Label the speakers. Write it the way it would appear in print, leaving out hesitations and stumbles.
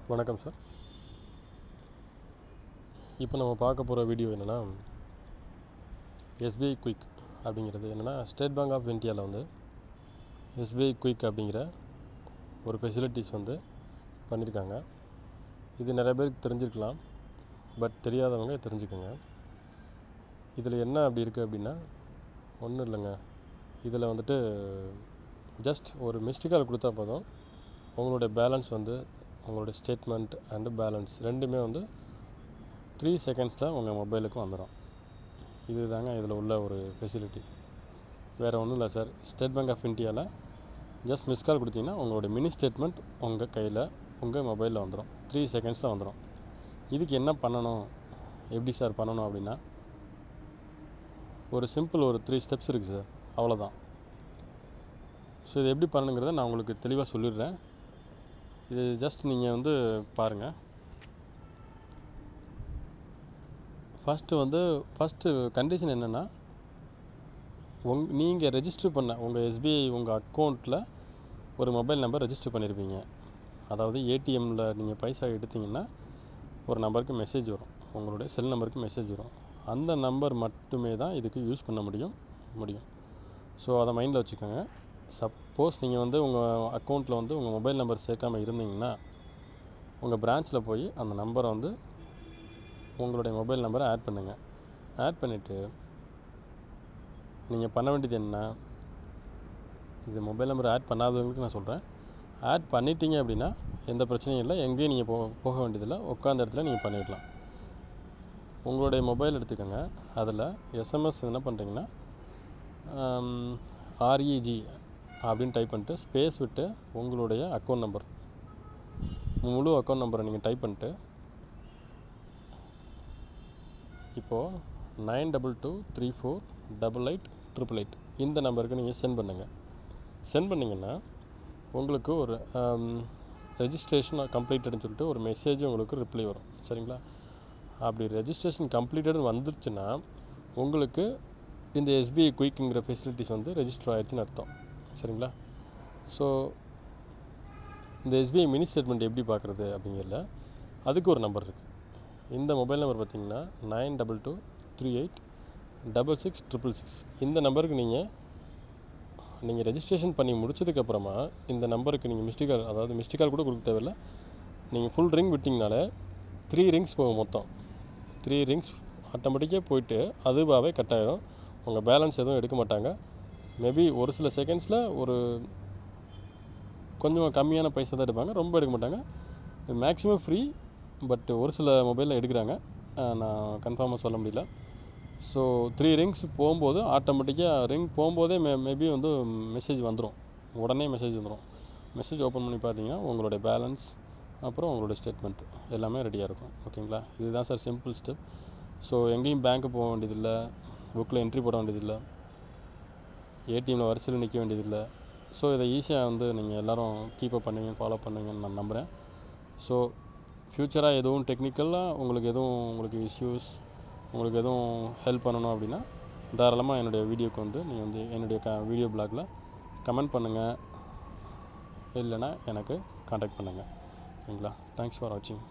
Speaker 1: வணக்கம் சார். இப்போ நம்ம பார்க்க போகிற வீடியோ என்னென்னா, எஸ்பிஐ குயிக் அப்படிங்கிறது என்னென்னா, ஸ்டேட் பேங்க் ஆஃப் இந்தியாவில் வந்து எஸ்பிஐ குயிக் அப்படிங்கிற ஒரு ஃபெசிலிட்டிஸ் வந்து பண்ணியிருக்காங்க. இது நிறைய பேருக்கு தெரிஞ்சிருக்கலாம், பட் தெரியாதவங்க தெரிஞ்சுக்கோங்க. இதில் என்ன அப்படி இருக்குது அப்படின்னா, ஒன்றும் இல்லைங்க. இதில் வந்துட்டு ஜஸ்ட் ஒரு மிஸ்டு கால் கொடுத்தா போதும், உங்களுடைய பேலன்ஸ் வந்து உங்களுடைய ஸ்டேட்மெண்ட் அண்டு பேலன்ஸ் ரெண்டுமே வந்து 3 செகண்ட்ஸில் உங்கள் மொபைலுக்கு வந்துடும். இது தாங்க இதில் உள்ள ஒரு ஃபெசிலிட்டி. வேறு ஒன்றும் இல்லை சார். ஸ்டேட் பேங்க் ஆஃப் இந்தியாவில் ஜஸ்ட் மிஸ் கால் கொடுத்தீங்கன்னா உங்களுடைய மினி ஸ்டேட்மெண்ட் உங்கள் கையில் உங்கள் மொபைலில் வந்துடும். 3 செகண்ட்ஸில் வந்துடும். இதுக்கு என்ன பண்ணணும், எப்படி சார் பண்ணணும் அப்படின்னா, ஒரு சிம்பிள் ஒரு 3 ஸ்டெப்ஸ் இருக்குது சார், அவ்வளோதான். ஸோ இது எப்படி பண்ணணுங்கிறத நான் உங்களுக்கு தெளிவாக சொல்லிடுறேன். இது ஜஸ்ட் நீங்கள் வந்து பாருங்கள். ஃபஸ்ட்டு கண்டிஷன் என்னென்னா, நீங்கள் ரெஜிஸ்டர் பண்ண உங்கள் எஸ்பிஐ உங்கள் அக்கௌண்ட்டில் ஒரு மொபைல் நம்பர் ரெஜிஸ்டர் பண்ணியிருப்பீங்க. அதாவது ஏடிஎம்மில் நீங்கள் பைசா எடுத்திங்கன்னா ஒரு நம்பருக்கு மெசேஜ் வரும், உங்களுடைய செல் நம்பருக்கு மெசேஜ் வரும். அந்த நம்பர் மட்டுமே தான் இதுக்கு யூஸ் பண்ண முடியும். ஸோ அதை மைண்டில் வச்சுக்கோங்க. சப்போஸ் நீங்கள் வந்து உங்கள் அக்கௌண்ட்டில் வந்து உங்கள் மொபைல் நம்பர் சேர்க்காமல் இருந்தீங்கன்னா, உங்கள் பிரான்ச்சில் போய் அந்த நம்பரை வந்து உங்களுடைய மொபைல் நம்பரை ஆட் பண்ணுங்கள். ஆட் பண்ணிவிட்டு நீங்கள் பண்ண வேண்டியது என்ன, இது மொபைல் நம்பர் ஆட் பண்ணாதவங்களுக்கு நான் சொல்கிறேன். ஆட் பண்ணிட்டீங்க அப்படின்னா எந்த பிரச்சனையும் இல்லை, எங்கேயும் நீங்கள் போக வேண்டியதில்லை, உட்காந்த இடத்துல நீங்கள் பண்ணிடலாம். உங்களுடைய மொபைல் எடுத்துக்கோங்க. அதில் எஸ்எம்எஸ் என்ன பண்ணுறீங்கன்னா, ஆர்இஜி அப்படின்னு டைப் பண்ணிட்டு ஸ்பேஸ் விட்டு உங்களுடைய அக்கௌண்ட் நம்பர், முழு அக்கௌண்ட் நம்பரை நீங்கள் டைப் பண்ணிட்டு, இப்போது 9223488888 இந்த நம்பருக்கு நீங்கள் சென்ட் பண்ணுங்கள். சென்ட் பண்ணிங்கன்னா உங்களுக்கு ஒரு ரெஜிஸ்ட்ரேஷன் கம்ப்ளீட்டட்னு சொல்லிட்டு ஒரு மெசேஜ் உங்களுக்கு ரிப்ளை வரும். சரிங்களா? அப்படி ரெஜிஸ்ட்ரேஷன் கம்ப்ளீட்டட்னு வந்துருச்சுன்னா உங்களுக்கு இந்த எஸ்பிஐ குயிக்குங்கிற ஃபெசிலிட்டிஸ் வந்து ரெஜிஸ்டர் ஆகிடுச்சின்னு அர்த்தம். சரிங்களா? ஸோ இந்த எஸ்பிஐ மினி ஸ்டேட்மெண்ட் எப்படி பார்க்குறது அப்படிங்கிறதுல அதுக்கு ஒரு நம்பர் இருக்குது. இந்த மொபைல் நம்பர் பார்த்தீங்கன்னா 9223866666. இந்த நம்பருக்கு நீங்கள் ரெஜிஸ்ட்ரேஷன் பண்ணி முடிச்சதுக்கப்புறமா இந்த நம்பருக்கு நீங்கள் மிஸ்டு கால் கூட கொடுக்க தேவையில்லை. நீங்கள் ஃபுல் ரிங் விட்டிங்கனாலே 3 ரிங்ஸ் போகும். மொத்தம் 3 ரிங்ஸ் ஆட்டோமேட்டிக்காக போயிட்டு அதுவாகவே கட் ஆகிடும். உங்கள் பேலன்ஸ் எதுவும் எடுக்க மாட்டாங்க. மேபி ஒரு சில செகண்ட்ஸில் ஒரு கொஞ்சம் கம்மியான பைசா தான் எடுப்பாங்க, ரொம்ப எடுக்க மாட்டாங்க. மேக்ஸிமம் ஃப்ரீ, பட் ஒரு சில மொபைலில் எடுக்கிறாங்க, நான் கன்ஃபார்மாக சொல்ல முடியல. ஸோ 3 ரிங்ஸ் போகும்போது ஆட்டோமேட்டிக்காக ரிங் போகும்போதே மேபி வந்து மெசேஜ் வந்துடும், உடனே மெசேஜ் வந்துடும். மெசேஜ் ஓப்பன் பண்ணி பார்த்தீங்கன்னா உங்களுடைய பேலன்ஸ் அப்புறம் உங்களுடைய ஸ்டேட்மெண்ட் எல்லாமே ரெடியாக இருக்கும். ஓகேங்களா? இதுதான் சார் சிம்பிள் ஸ்டெப். ஸோ எங்கேயும் பேங்க்கு போக வேண்டியதில்லை, புக்கில் என்ட்ரி போட வேண்டியதில்லை, ஏடிஎம்மில் வரிசையில் நிற்க வேண்டியதில்லை. ஸோ இதை ஈஸியாக வந்து நீங்கள் எல்லோரும் கீப்பப் பண்ணுவீங்க, ஃபாலோ பண்ணுவீங்கன்னு நான் நம்புகிறேன். ஸோ ஃப்யூச்சராக எதுவும் டெக்னிக்கலாக உங்களுக்கு இஷ்யூஸ், உங்களுக்கு எதுவும் ஹெல்ப் பண்ணணும் அப்படின்னா தாராளமாக என்னுடைய வீடியோக்கு வந்து நீங்கள் வந்து என்னுடைய வீடியோ பிளாகில் கமெண்ட் பண்ணுங்கள், இல்லைனா எனக்கு காண்டாக்ட் பண்ணுங்கள். ஓகேங்களா? தேங்க்ஸ் ஃபார் வாட்சிங்.